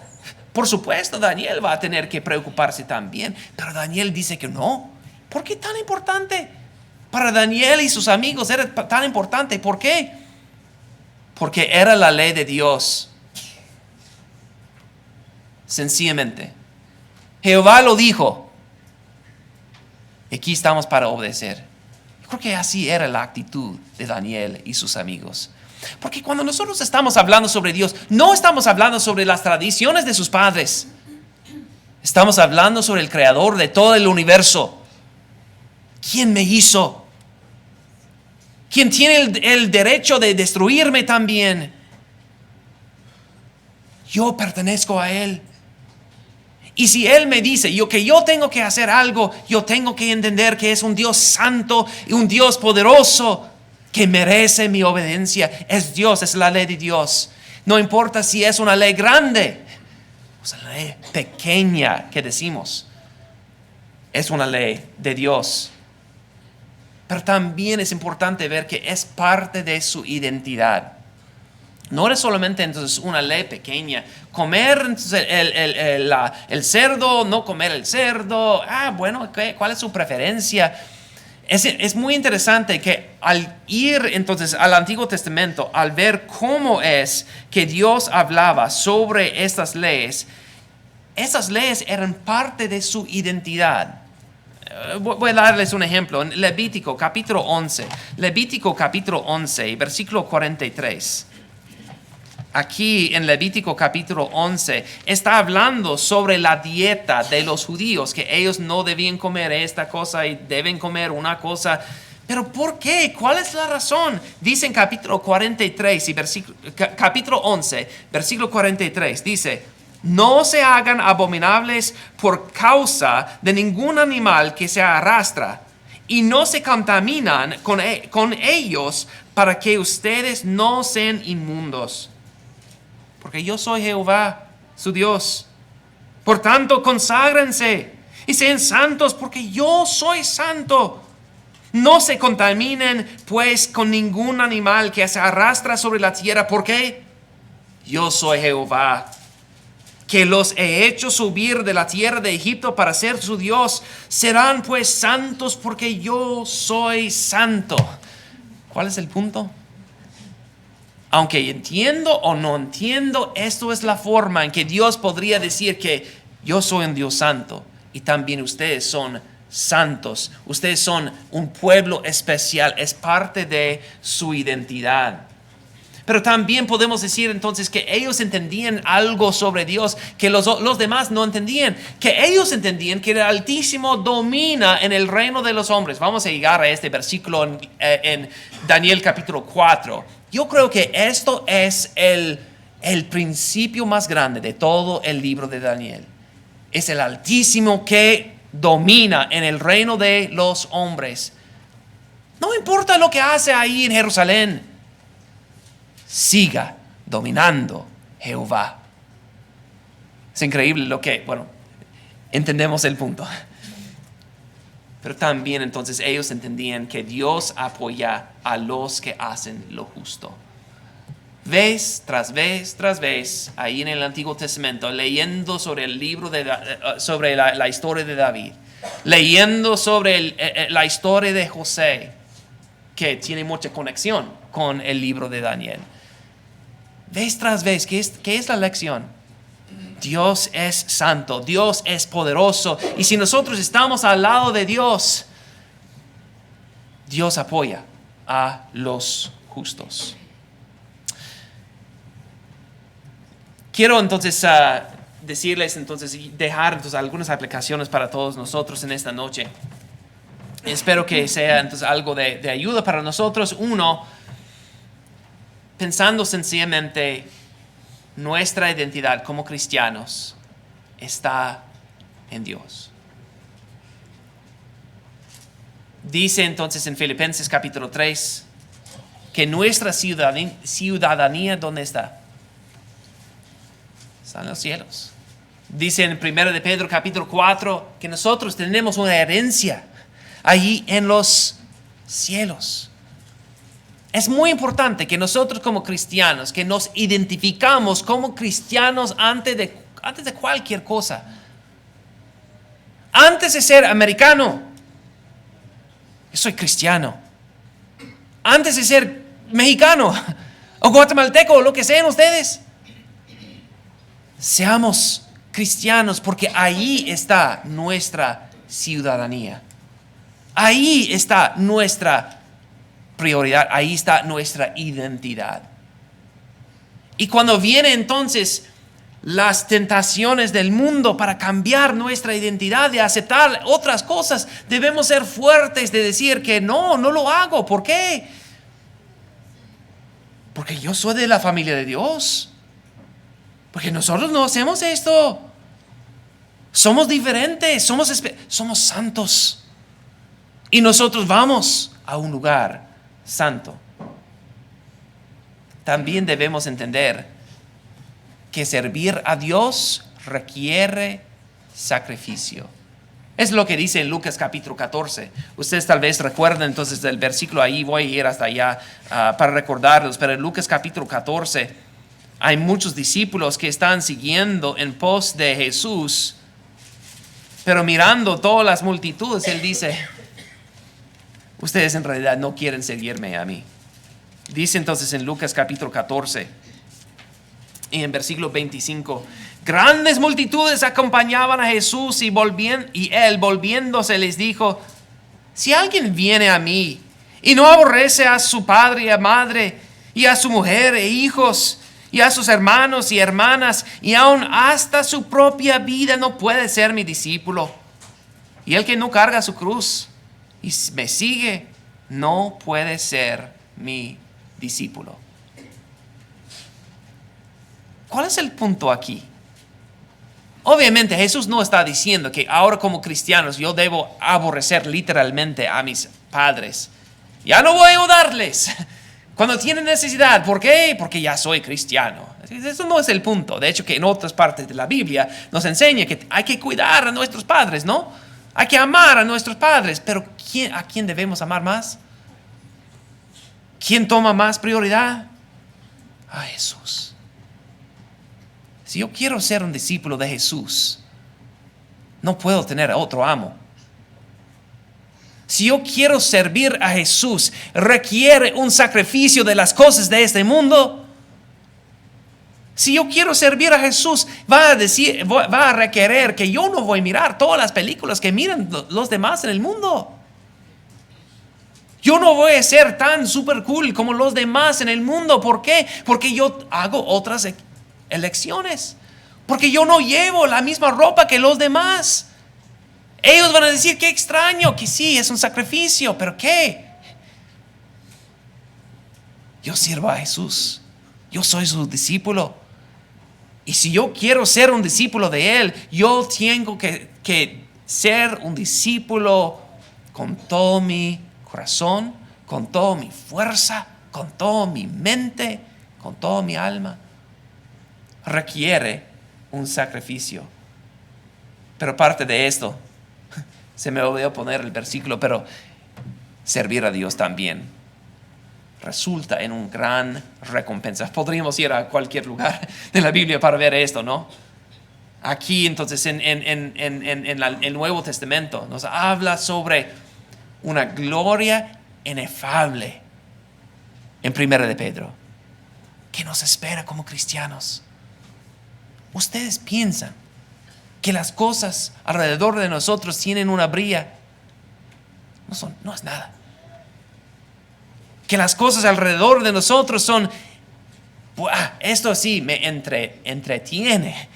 Por supuesto, Daniel va a tener que preocuparse también, pero Daniel dice que no. ¿Por qué tan importante? Para Daniel y sus amigos era tan importante. ¿Por qué? Porque era la ley de Dios. Sencillamente. Jehová lo dijo. Aquí estamos para obedecer. Yo creo que así era la actitud de Daniel y sus amigos. Porque cuando nosotros estamos hablando sobre Dios, no estamos hablando sobre las tradiciones de sus padres. Estamos hablando sobre el creador de todo el universo. ¿Quién me hizo? ¿Quién tiene el derecho de destruirme también? Yo pertenezco a Él. Y si Él me dice que yo tengo que hacer algo, yo tengo que entender que es un Dios santo y un Dios poderoso que merece mi obediencia. Es Dios, es la ley de Dios. No importa si es una ley grande o una ley pequeña que decimos. Es una ley de Dios. Pero también es importante ver que es parte de su identidad. No es solamente entonces una ley pequeña. Comer entonces, el cerdo, no comer el cerdo. Bueno, ¿cuál es su preferencia? Es muy interesante que al ir entonces al Antiguo Testamento, al ver cómo es que Dios hablaba sobre estas leyes, esas leyes eran parte de su identidad. Voy a darles un ejemplo. En Levítico capítulo 11, versículo 43. Aquí en Levítico capítulo 11 está hablando sobre la dieta de los judíos, que ellos no debían comer esta cosa y deben comer una cosa. ¿Pero por qué? ¿Cuál es la razón? Dice en capítulo 43 y capítulo 11, versículo 43, dice: no se hagan abominables por causa de ningún animal que se arrastra, y no se contaminan con ellos, para que ustedes no sean inmundos. Porque yo soy Jehová, su Dios. Por tanto, conságrense y sean santos, porque yo soy santo. No se contaminen, pues, con ningún animal que se arrastra sobre la tierra. ¿Por qué? Yo soy Jehová, que los he hecho subir de la tierra de Egipto para ser su Dios. Serán, pues, santos, porque yo soy santo. ¿Cuál es el punto? Aunque entiendo o no entiendo, esto es la forma en que Dios podría decir que yo soy un Dios santo y también ustedes son santos. Ustedes son un pueblo especial, es parte de su identidad. Pero también podemos decir entonces que ellos entendían algo sobre Dios que los demás no entendían. Que ellos entendían que el Altísimo domina en el reino de los hombres. Vamos a llegar a este versículo en Daniel capítulo 4. Yo creo que esto es el principio más grande de todo el libro de Daniel. Es el Altísimo que domina en el reino de los hombres. No importa lo que hace ahí en Jerusalén. Siga dominando Jehová. Es increíble entendemos el punto. Pero también entonces ellos entendían que Dios apoya a los que hacen lo justo. Vez tras vez tras vez, ahí en el Antiguo Testamento, leyendo sobre el libro sobre la historia de David, leyendo sobre la historia de José, que tiene mucha conexión con el libro de Daniel. Vez tras vez, ¿qué es la lección? Dios es santo, Dios es poderoso, y si nosotros estamos al lado de Dios, Dios apoya a los justos. Quiero entonces dejar entonces algunas aplicaciones para todos nosotros en esta noche. Espero que sea entonces algo de ayuda para nosotros. Uno, pensando sencillamente, nuestra identidad como cristianos está en Dios. Dice entonces en Filipenses capítulo 3 que nuestra ciudadanía, ¿dónde está? Está en los cielos. Dice en 1 de Pedro capítulo 4 que nosotros tenemos una herencia allí en los cielos. Es muy importante que nosotros como cristianos, que nos identificamos como cristianos antes de cualquier cosa. Antes de ser americano, yo soy cristiano. Antes de ser mexicano o guatemalteco o lo que sean ustedes, seamos cristianos, porque ahí está nuestra ciudadanía. Ahí está nuestra prioridad, ahí está nuestra identidad. Y cuando vienen entonces las tentaciones del mundo para cambiar nuestra identidad, de aceptar otras cosas, debemos ser fuertes de decir que no lo hago. ¿Por qué? Porque yo soy de la familia de Dios. Porque nosotros no hacemos esto. Somos diferentes, somos santos. Y nosotros vamos a un lugar santo. También debemos entender que servir a Dios requiere sacrificio. Es lo que dice en Lucas capítulo 14. Ustedes tal vez recuerden entonces del versículo, ahí voy a ir hasta allá para recordarlos, pero en Lucas capítulo 14 hay muchos discípulos que están siguiendo en pos de Jesús, pero mirando todas las multitudes, Él dice: ustedes en realidad no quieren seguirme a mí. Dice entonces en Lucas capítulo 14 y en versículo 25, grandes multitudes acompañaban a Jesús y él volviéndose les dijo, si alguien viene a mí y no aborrece a su padre y a madre y a su mujer e hijos y a sus hermanos y hermanas y aun hasta su propia vida, no puede ser mi discípulo. Y el que no carga su cruz y me sigue, no puede ser mi discípulo. ¿Cuál es el punto aquí? Obviamente Jesús no está diciendo que ahora como cristianos yo debo aborrecer literalmente a mis padres. Ya no voy a ayudarles cuando tienen necesidad. ¿Por qué? Porque ya soy cristiano. Eso no es el punto. De hecho, que en otras partes de la Biblia nos enseña que hay que cuidar a nuestros padres, ¿no? Hay que amar a nuestros padres. Pero ¿a quién debemos amar más? ¿Quién toma más prioridad? A Jesús. Si yo quiero ser un discípulo de Jesús, no puedo tener a otro amo. Si yo quiero servir a Jesús, requiere un sacrificio de las cosas de este mundo. Si yo quiero servir a Jesús, va a requerir que yo no voy a mirar todas las películas que miran los demás en el mundo. Yo no voy a ser tan super cool como los demás en el mundo. ¿Por qué? Porque yo hago otras elecciones. Porque yo no llevo la misma ropa que los demás. Ellos van a decir, qué extraño, que sí, es un sacrificio, pero ¿qué? Yo sirvo a Jesús. Yo soy su discípulo. Y si yo quiero ser un discípulo de Él, yo tengo que ser un discípulo con todo mi corazón, con toda mi fuerza, con toda mi mente, con toda mi alma. Requiere un sacrificio. Pero parte de esto, se me olvidó poner el versículo, pero servir a Dios también resulta en un gran recompensa. Podríamos ir a cualquier lugar de la Biblia para ver esto, ¿no? Aquí entonces en el Nuevo Testamento nos habla sobre una gloria inefable en Primera de Pedro que nos espera como cristianos. ¿Ustedes piensan que las cosas alrededor de nosotros tienen una brilla? No es nada. Que las cosas alrededor de nosotros son, esto sí me entretiene.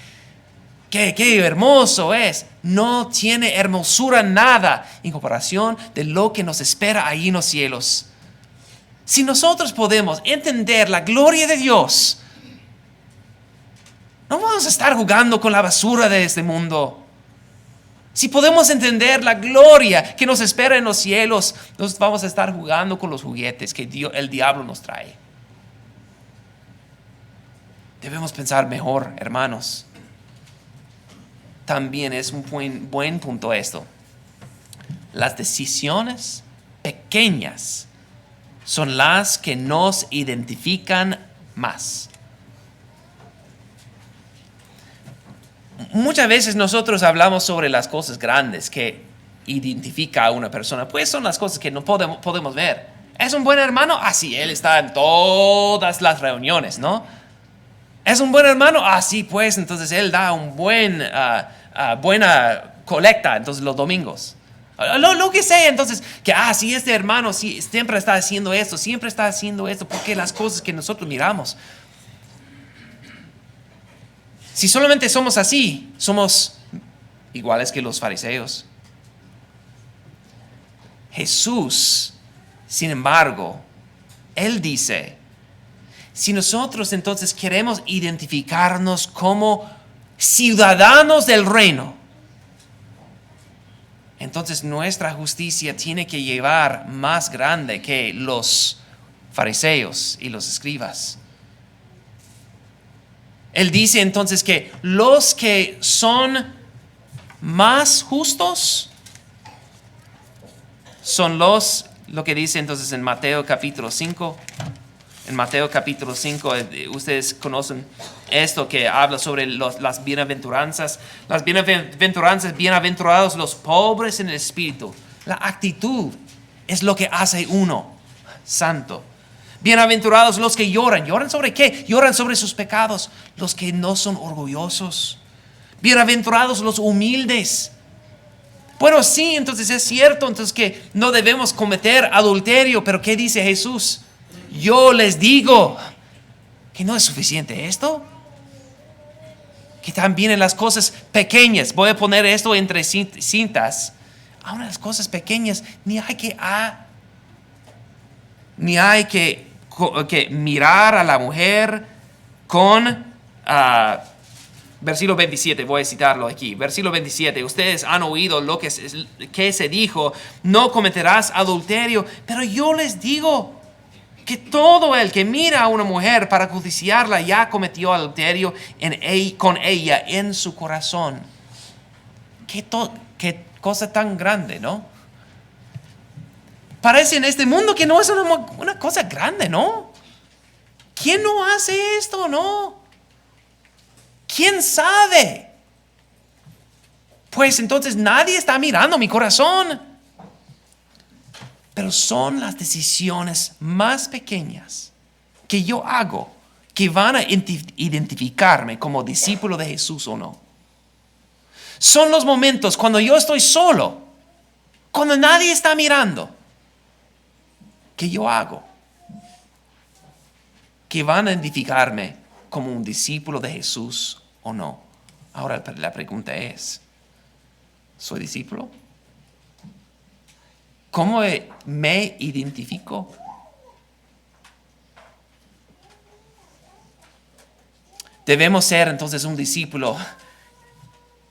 Qué hermoso es. No tiene hermosura nada en comparación de lo que nos espera ahí en los cielos. Si nosotros podemos entender la gloria de Dios, no vamos a estar jugando con la basura de este mundo. Si podemos entender la gloria que nos espera en los cielos, no vamos a estar jugando con los juguetes que el diablo nos trae. Debemos pensar mejor, hermanos. También es un buen punto esto. Las decisiones pequeñas son las que nos identifican más. Muchas veces nosotros hablamos sobre las cosas grandes que identifica a una persona. Pues son las cosas que no podemos ver. ¿Es un buen hermano? Sí, él está en todas las reuniones, ¿no? ¿Es un buen hermano? Sí, pues entonces él da un buena colecta entonces los domingos. Lo que sea, entonces, que si este hermano siempre está haciendo esto, porque las cosas que nosotros miramos. Si solamente somos así, somos iguales que los fariseos. Jesús, sin embargo, Él dice, si nosotros entonces queremos identificarnos como ciudadanos del reino, entonces nuestra justicia tiene que llevar más grande que los fariseos y los escribas. Él dice entonces que los que son más justos son lo que dice entonces en Mateo capítulo 5. En Mateo capítulo 5, ustedes conocen esto que habla sobre las bienaventuranzas. Las bienaventuranzas, bienaventurados los pobres en el espíritu. La actitud es lo que hace uno santo. Bienaventurados los que lloran. ¿Lloran sobre qué? Lloran sobre sus pecados. Los que no son orgullosos. Bienaventurados los humildes. Bueno, sí, entonces es cierto, entonces que no debemos cometer adulterio, pero ¿qué dice Jesús? Yo les digo que no es suficiente esto. Que también en las cosas pequeñas, voy a poner esto entre cintas, aún en las cosas pequeñas, ni hay que mirar a la mujer con, versículo 27, voy a citarlo aquí, versículo 27, ustedes han oído lo que se dijo, no cometerás adulterio, pero yo les digo que todo el que mira a una mujer para codiciarla ya cometió adulterio con ella en su corazón. Qué cosa tan grande, ¿no? Parece en este mundo que no es una cosa grande, ¿no? ¿Quién no hace esto, no? ¿Quién sabe? Pues entonces nadie está mirando mi corazón. Pero son las decisiones más pequeñas que yo hago que van a identificarme como discípulo de Jesús o no. Son los momentos cuando yo estoy solo, cuando nadie está mirando, que yo hago que van a identificarme como un discípulo de Jesús o no. Ahora la pregunta es, ¿soy discípulo? ¿Cómo me identifico? Debemos ser entonces un discípulo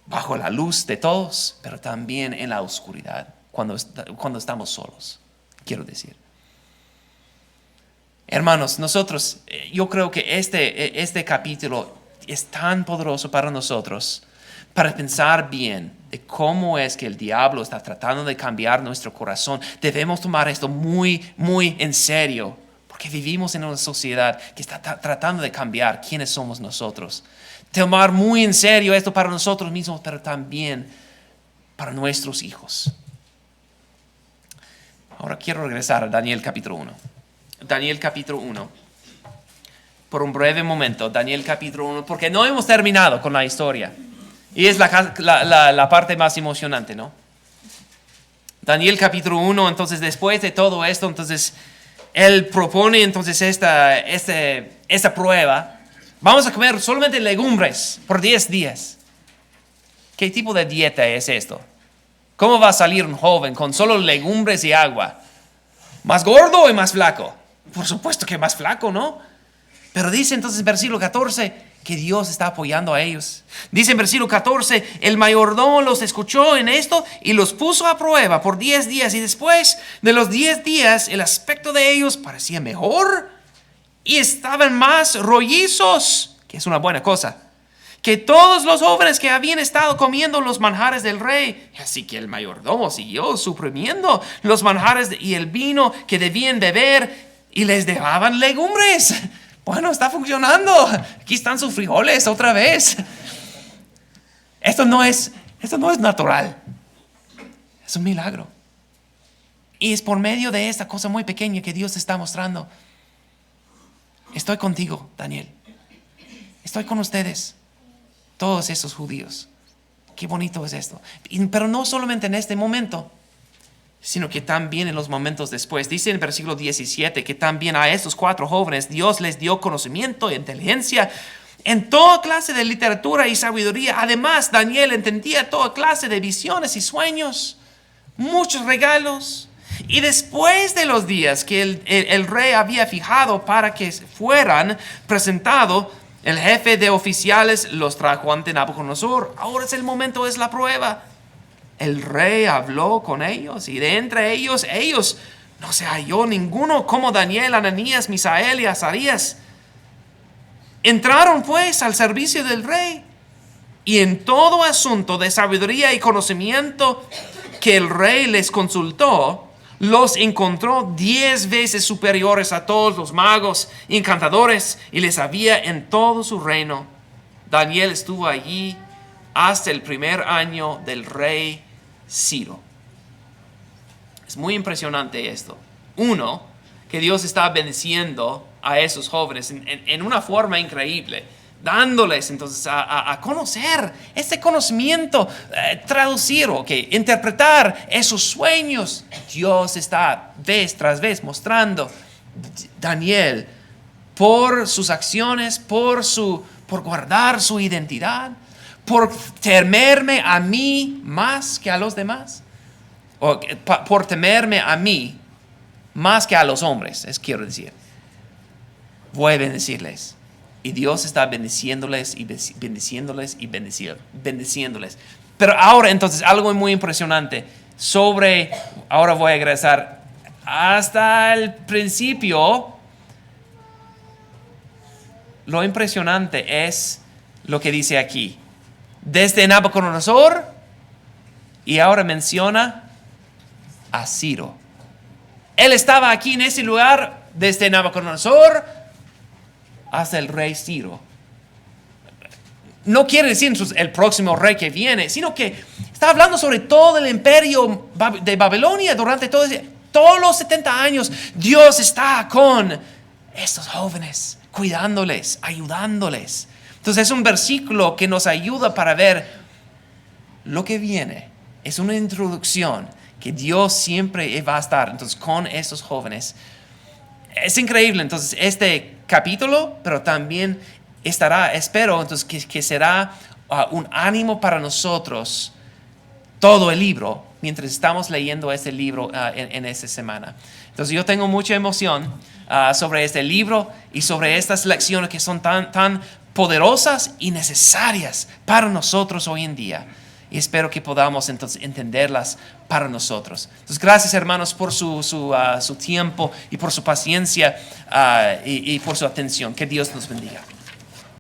bajo la luz de todos, pero también en la oscuridad, cuando estamos solos, quiero decir. Hermanos, yo creo que este capítulo es tan poderoso para nosotros, para pensar bien de cómo es que el diablo está tratando de cambiar nuestro corazón. Debemos tomar esto muy, muy en serio, porque vivimos en una sociedad que está tratando de cambiar quiénes somos nosotros. Tomar muy en serio esto para nosotros mismos, pero también para nuestros hijos. Ahora quiero regresar a Daniel capítulo 1. Daniel capítulo 1. Por un breve momento, Daniel capítulo 1, porque no hemos terminado con la historia. Y es la parte más emocionante, ¿no? Daniel capítulo 1, entonces después de todo esto, entonces él propone entonces esta prueba. Vamos a comer solamente legumbres por 10 días. ¿Qué tipo de dieta es esto? ¿Cómo va a salir un joven con solo legumbres y agua? ¿Más gordo o más flaco? Por supuesto que más flaco, ¿no? Pero dice entonces en versículo 14 que Dios está apoyando a ellos. Dice en versículo 14, el mayordomo los escuchó en esto y los puso a prueba por 10 días. Y después de los 10 días, el aspecto de ellos parecía mejor y estaban más rollizos, que es una buena cosa, que todos los jóvenes que habían estado comiendo los manjares del rey. Así que el mayordomo siguió suprimiendo los manjares y el vino que debían beber y les dejaban legumbres. Bueno, está funcionando. Aquí están sus frijoles otra vez. Esto no es natural. Es un milagro. Y es por medio de esta cosa muy pequeña que Dios está mostrando. Estoy contigo, Daniel. Estoy con ustedes. Todos esos judíos. Qué bonito es esto. Pero no solamente en este momento, sino que también en los momentos después. Dice en el versículo 17 que también a estos 4 jóvenes Dios les dio conocimiento e inteligencia en toda clase de literatura y sabiduría. Además, Daniel entendía toda clase de visiones y sueños, muchos regalos. Y después de los días que el rey había fijado para que fueran presentados, el jefe de oficiales los trajo ante Nabucodonosor. Ahora es el momento, es la prueba. El rey habló con ellos y de entre ellos no se halló ninguno como Daniel, Ananías, Misael y Azarías. Entraron pues al servicio del rey y en todo asunto de sabiduría y conocimiento que el rey les consultó, los encontró 10 veces superiores a todos los magos y encantadores y les había en todo su reino. Daniel estuvo allí hasta el primer año del rey Ciro. Es muy impresionante esto. Uno, que Dios está bendiciendo a esos jóvenes en una forma increíble, dándoles entonces a conocer este conocimiento, traducir o interpretar esos sueños. Dios está vez tras vez mostrando Daniel por sus acciones, por guardar su identidad, por temerme a mí más que a los demás, o por temerme a mí más que a los hombres, quiero decir. Voy a bendecirles. Y Dios está bendiciéndoles y bendiciéndoles y bendiciéndoles. Pero ahora entonces algo muy impresionante ahora voy a regresar hasta el principio. Lo impresionante es lo que dice aquí. Desde Nabucodonosor, y ahora menciona a Ciro. Él estaba aquí en ese lugar desde Nabucodonosor hasta el rey Ciro. No quiere decir el próximo rey que viene, sino que está hablando sobre todo el imperio de Babilonia durante todos los 70 años. Dios está con estos jóvenes, cuidándoles, ayudándoles. Entonces es un versículo que nos ayuda para ver lo que viene. Es una introducción que Dios siempre va a estar entonces con estos jóvenes. Es increíble entonces este capítulo, pero también espero entonces que será un ánimo para nosotros todo el libro mientras estamos leyendo este libro en esta semana. Entonces yo tengo mucha emoción sobre este libro y sobre estas lecciones que son tan poderosas y necesarias para nosotros hoy en día. Y espero que podamos entonces entenderlas para nosotros. Entonces, gracias hermanos por su tiempo y por su paciencia y por su atención. Que Dios nos bendiga.